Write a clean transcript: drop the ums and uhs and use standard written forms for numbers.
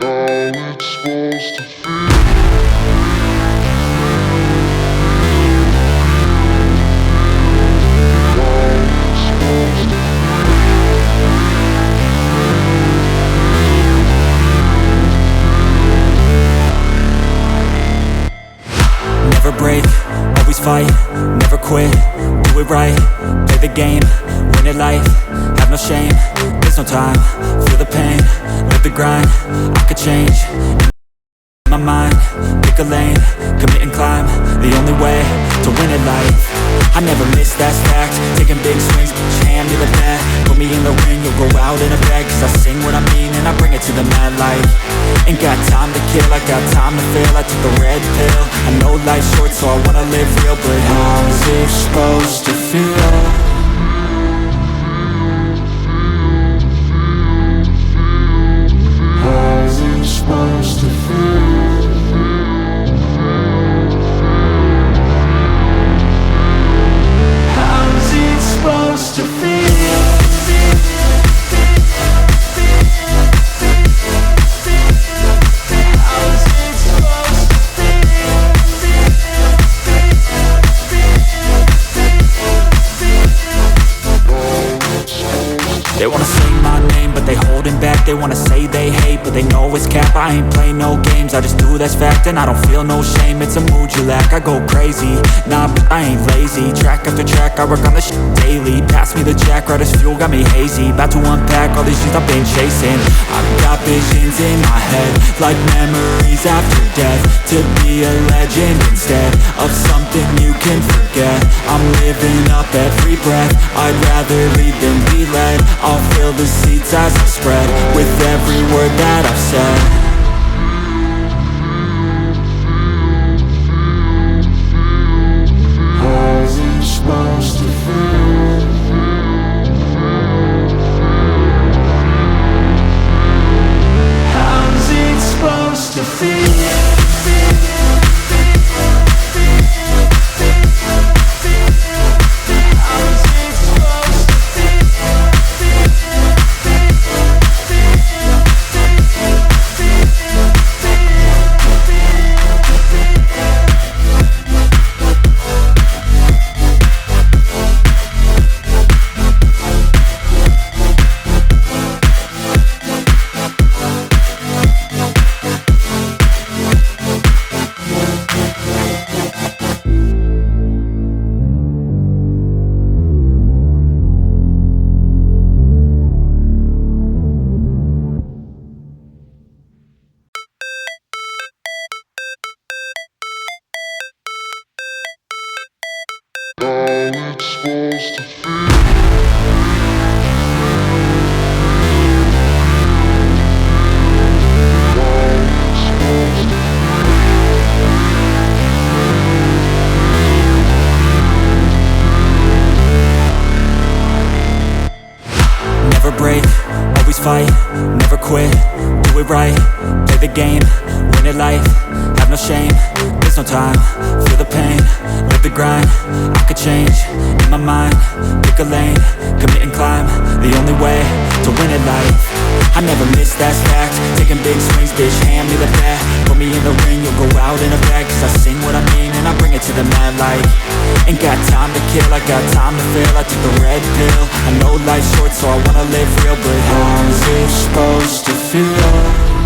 How it's supposed to feel. Never break, always fight, never quit, do it right, play the game, win it life, have no shame, there's no time, feel the pain, live the grind, I could change, in my mind, pick a lane, commit and climb, the only way to win at life. I never miss, that's fact, taking big swings, hand me the bat, put me in the ring, you'll go out in a bag, cause I sing what I mean and I bring it to the mad light. Ain't got time to kill, I got time to feel, I took the red pill, I know life's short so I wanna live real, but how's it supposed to feel? How's it supposed to feel? How's it supposed to feel? They wanna say my name, but they holding back. They wanna say they hate, but they know it's cap. I ain't play no games, I just do that's fact. And I don't feel no shame, it's a mood you lack. I go crazy, nah, but I ain't lazy. Track after track, I work on this shit daily. Pass me the jack, right as fuel, got me hazy. About to unpack all these things I've been chasing. I've got visions in my head, like memories after death. To be a legend instead of something you can forget. I'm living up every breath, I'd rather lead than be led. I'll fill the seats as I spread with every word that I've said. How's it supposed to feel? How's it supposed to feel? How it's supposed to feel. Never break, always fight, never quit, do it right, play the game, win it life, have no shame, there's no time, feel the pain, live the grind, I could change, in my mind, pick a lane, commit and climb, the only way to win at life. I never miss, that's fact, taking big swings, bitch, hand me the bat, put me in the ring, you'll go out in a bag, cause I sing what I mean and I bring it to the mad light. Ain't got time to kill, I got time to feel, I took the red pill, I know life's short so I wanna live real, but how's it supposed to feel?